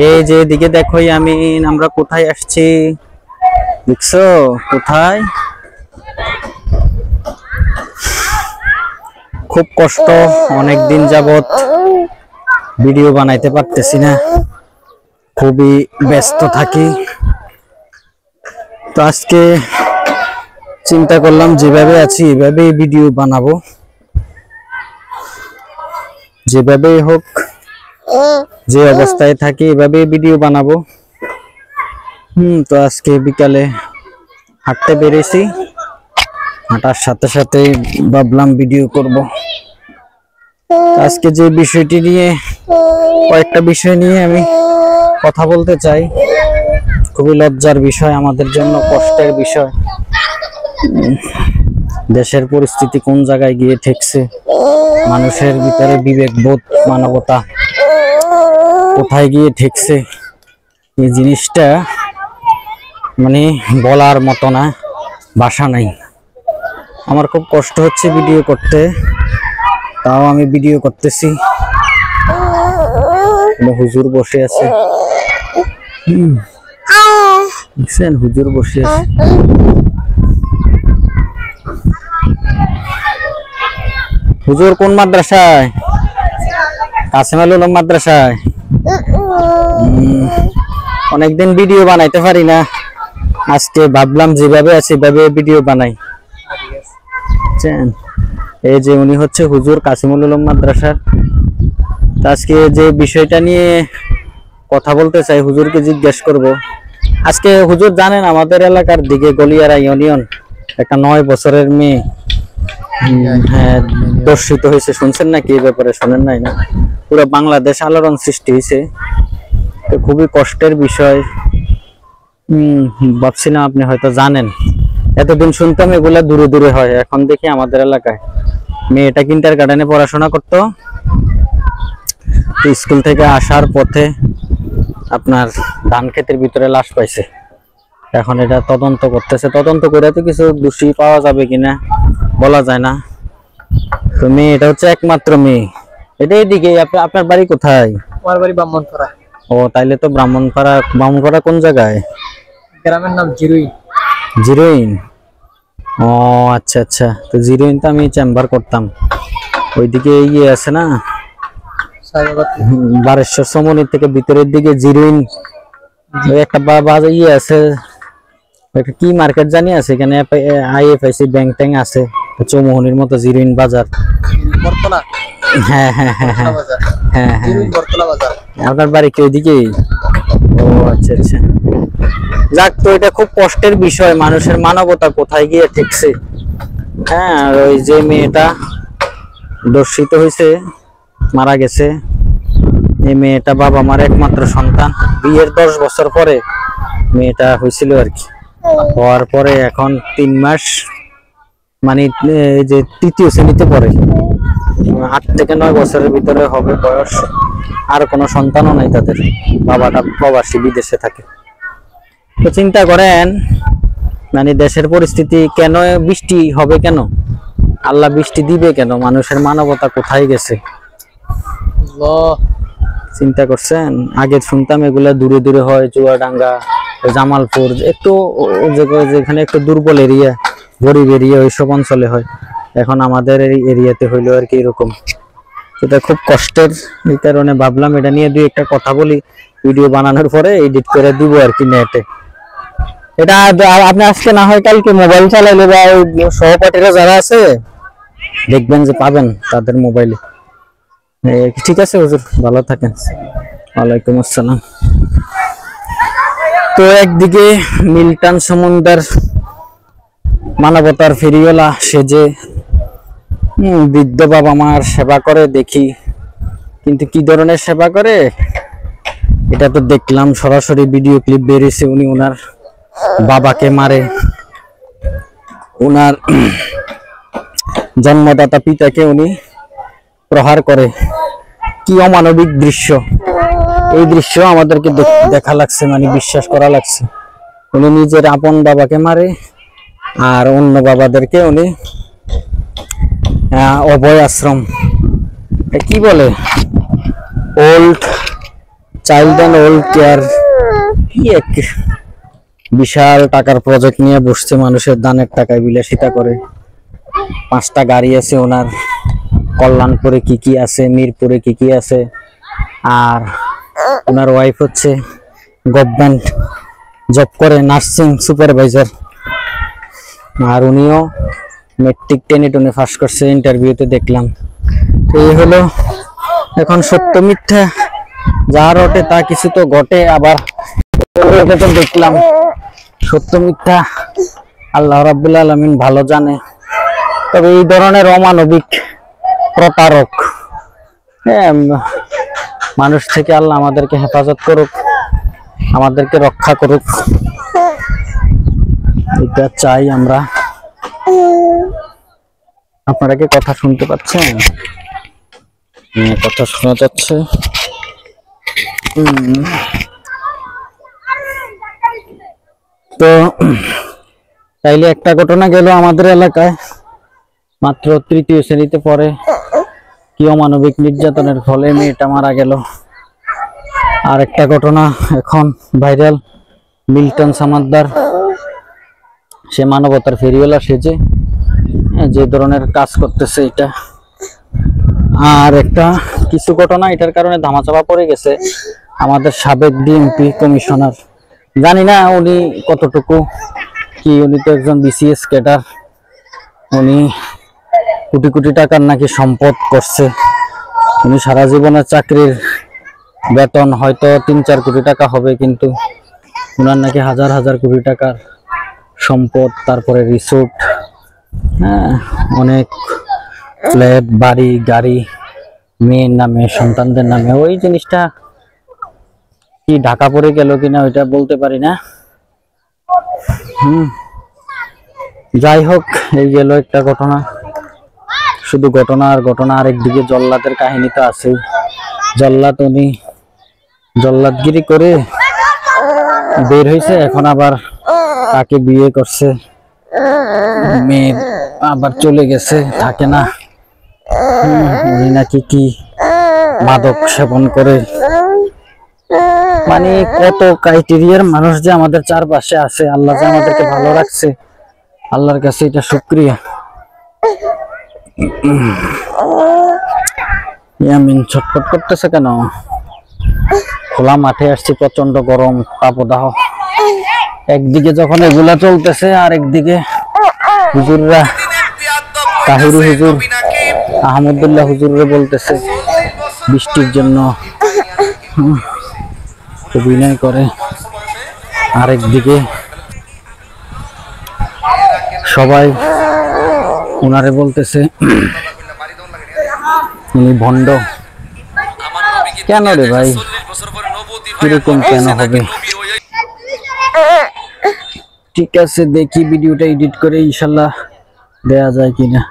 এই যে এদিকে দেখো আমরা কোথায় আসছি দেখছো কোথায় খুব কষ্ট অনেক দিন যাবত ভিডিও বানাইতে পারতেছি না খুবই ব্যস্ত থাকি তো আজকে চিন্তা করলাম যেভাবে আছি এভাবে ভিডিও বানাবো যেভাবে হোক যে অবস্থায় থাকি এভাবে ভিডিও বানাবো তো আজকে বিকালে হাঁটতে বেরিয়েছি হাঁটার সাথে সাথে ভাবলাম ভিডিও করব আজকে যে বিষয়টি নিয়ে কয়েকটা বিষয় নিয়ে আমি কথা বলতে চাই খুবই লজ্জার বিষয় আমাদের জন্য কষ্টের বিষয় দেশের পরিস্থিতি কোন জায়গায় গিয়ে ঠেকছে মানুষের ভিতরে বিবেকবোধ মানবতা কোথায় গিয়ে ঠেকছে এই জিনিসটা মানে বলার মতো না ভাষা নাই আমার খুব কষ্ট হচ্ছে ভিডিও করতে তাও আমি ভিডিও করতেছি হুজুর বসে আছে দেখছেন হুজুর বসে আছে হুজুর কোন মাদ্রাসায় কাসেম আল উলুম মাদ্রাসায় অনেকদিন ভিডিও বানাইতে পারি না আজকে ভাবলাম যেভাবে আছে সেভাবে ভিডিও বানাই এই যে উনি হচ্ছে হুজুর কাসিমুল উলুম মাদ্রাসার আজকে যে বিষয়টা নিয়ে কথা বলতে চাই হুজুরকে জিজ্ঞেস করব আজকে হুজুর জানেন আমাদের এলাকার দিকে গলিয়ারা ইউনিয়ন একটা 9 বছরের মেয়ে হ্যাঁ দর্শিত হয়েছে শুনছেন নাকি এই ব্যাপারে শুনেন নাই না পুরো বাংলাদেশ আলোড়ন সৃষ্টি হয়েছে খুবই কষ্টের বিষয় ভাবছি না আপনি হয়তো জানেন এতদিন শুনতাম এগুলা দূরে দূরে হয় এখন দেখি আমাদের এলাকায় মেয়েটা কিন্ডারগার্টেনে পড়াশোনা করতো স্কুল থেকে আসার পথে আপনার ধান ক্ষেতের ভিতরে লাশ পাইছে এখন এটা তদন্ত করতেছে তদন্ত করে তো কিছু দোষী পাওয়া যাবে কিনা বলা যায় না তো মেয়ে এটা হচ্ছে একমাত্র মেয়ে এটা এদিকে আপনার বাড়ি কোথায় আমার বাড়ি ব্রাহ্মণপাড়া ও তাইলে তো ব্রাহ্মণপাড়া কোন জায়গায় গ্রামের নাম জিরুইন জিরোইন ও আচ্ছা আচ্ছা তো জিরোইন তো আমি চেম্বার করতাম ওইদিকে ইয়ে আছে না বারেশ্বর সমনি থেকে ভিতরের দিকে জিরোইন একটা বাজার ইয়ে আছে একটা কি মার্কেট জানি আছে এখানে আইএফআইসি ব্যাংক ট্যাং আছে চৌমোহনীর মতো জিরোইন বাজার বরতলা হ্যাঁ হ্যাঁ হ্যাঁ হ্যাঁ হ্যাঁ হ্যাঁ জিরুইন বরতলা বাজার আপনার বাড়ি কি ওইদিকেই ও আচ্ছা আচ্ছা যাক তো এটা খুব কষ্টের বিষয় মানুষের মানবতা কোথায় গিয়ে ঠেকছে হ্যাঁ আর ওই যে মেয়েটা দর্শিত হয়েছে মারা গেছে এই মেয়েটা বাবা মার একমাত্র সন্তান বিয়ের 10 বছর পরে মেয়েটা হয়েছিল আর কি হওয়ার পরে এখন 3 মাস মানে যে 3য় শ্রেণীতে পড়ে 8 থেকে 9 বছরের ভিতরে হবে বয়স আর কোনো সন্তানও নাই তাদের বাবাটা প্রবাসী বিদেশে থাকে তো চিন্তা করেন মানে দেশের পরিস্থিতি কেন বৃষ্টি হবে কেন আল্লাহ বৃষ্টি দিবে কেন মানুষের মানবতা কোথায় গেছে চিন্তা করছেন আগে শুনতাম এগুলা দূরে দূরে হয় চুয়াডাঙ্গা জামালপুর একটু যেখানে একটু দুর্বল এরিয়া গরিব এরিয়া ওইসব অঞ্চলে হয় এখন আমাদের এই এরিয়াতে হইলো আর কি এরকম এটা খুব কষ্টের এই কারণে ভাবলাম এটা নিয়ে দুই একটা কথা বলি ভিডিও বানানোর পরে এডিট করে দিব আর কি নেটে এটা আপনি আজকে না হয় কালকে মোবাইল চালাইলে বা সহপাঠীরা যারা আছে দেখবেন যে পাবেন তাদের মোবাইলে ঠিক আছে হুজুর ভালো থাকেন ওয়ালাইকুম আসসালাম তো একদিকে মিল্টন সমুদ্র মানবতার ফেরিওয়ালা সেজে বৃদ্ধ বাবা মার সেবা করে দেখি কিন্তু কি ধরনের সেবা করে এটা তো দেখলাম সরাসরি ভিডিও ক্লিপ বেরিয়েছে উনি ওনার বাবাকে মারে ওনার জন্মদাতা পিতাকে উনি প্রহার করে কি অমানবিক দৃশ্য এই দৃশ্য আমাদেরকে দেখা লাগছে মানে বিশ্বাস করা লাগছে উনি নিজের আপন বাবাকে মারে আর অন্য বাবাদেরকে উনি অভয় আশ্রম কি বলে old child and old care কি এক বিশাল টাকার প্রজেক্ট নিয়ে বসছে, মানুষের দানের টাকায় বিলাসিতা করে। 5টা গাড়ি আছে ওনার, কল্যাণপুরে কি কি আছে, মিরপুরে কি কি আছে। আর ওনার ওয়াইফ হচ্ছে গভর্নমেন্ট জব করে, নার্সিং সুপারভাইজার। আর উনিও মেট্রিক 10 পাস করছে, ইন্টারভিউতে দেখলাম। তো এই হলো এখন সত্য মিথ্যা যা রটে তা কিছু তো ঘটে, আবার এটা তো দেখলাম সত্য মিথ্যা আল্লাহ রাব্বুল আলামিন ভালো জানে। তবে এই ধরনের অমানবিক প্রতারক মানুষ থেকে আল্লাহ আমাদেরকে হেফাজত করুক, আমাদেরকে রক্ষা করুক, এটা চাই আমরা। আপনারা কি কথা শুনতে পাচ্ছেন? কথা শোনা যাচ্ছে। তো তাইলে একটা ঘটনা গেল আমাদের এলাকায়, মাত্র 3য় শ্রেণীতে পড়ে, কি অমানবিক নির্যাতনের ফলে মেয়েটা মারা গেল। আর একটা ঘটনা এখন ভাইরাল, মিল্টন সামাদ্দার, সে মানবতার ফেরিওয়ালা সেজে যে ধরনের কাজ করতেছে এটা। আর একটা কিছু ঘটনা এটার কারণে ধামাচাপা পড়ে গেছে আমাদের সাবেক ডিএমপি কমিশনার। জানি না উনি কতটুকু কি, উনি তো একজন বিসিএস ক্যাডার, উনি কোটি কোটি টাকার নাকি সম্পদ করছে। উনি সারা জীবনের চাকরির বেতন হয়তো 3-4 কোটি টাকা হবে, কিন্তু উনার নাকি হাজার হাজার কোটি টাকার সম্পদ, তারপরে রিসোর্ট, হ্যাঁ অনেক ফ্ল্যাট, বাড়ি, গাড়ি, মেয়ের নামে, সন্তানদের নামে। ওই জিনিসটা কি ঢাকা পড়ে গেল কিনা ওইটা বলতে পারি না। যাই হোক, এই গেল একটা ঘটনা। শুধু ঘটনা আর ঘটনা, আরেকদিকে জল্লাদের কাহিনী তো আছে। জল্লাদ, উনি জল্লাদগিরি করে বের হয়েছে, এখন আবার তাকে বিয়ে করছে, মেয়ে আবার চলে গেছে, থাকে না। উনি নাকি কি মাদক সেবন করে। মানে কত ক্রাইটেরিয়ার মানুষ যে আমাদের চারপাশে আছে, আল্লাহ যে আমাদেরকে ভালো রাখছে, আল্লাহর কাছে এটা শুকরিয়া। ইয়ামিন ছটফট করতেছে কেন? খোলা মাঠে আসছি, প্রচন্ড গরম, তাপদাহ। একদিকে যখন এগুলা চলতেছে, আর একদিকে হুজুররা, তাহিরু হুজুর, আহমদুল্লাহ হুজুররা বলতেছে বৃষ্টির জন্য অভিনয় করে। আরেকদিকে সবাই ওনারে বলতেছে উনি ভণ্ড। কেন রে ভাই, কিরকম কেন হবে? ঠিক আছে, দেখি ভিডিওটা এডিট করে ইনশাল্লাহ দেয়া যায় কিনা।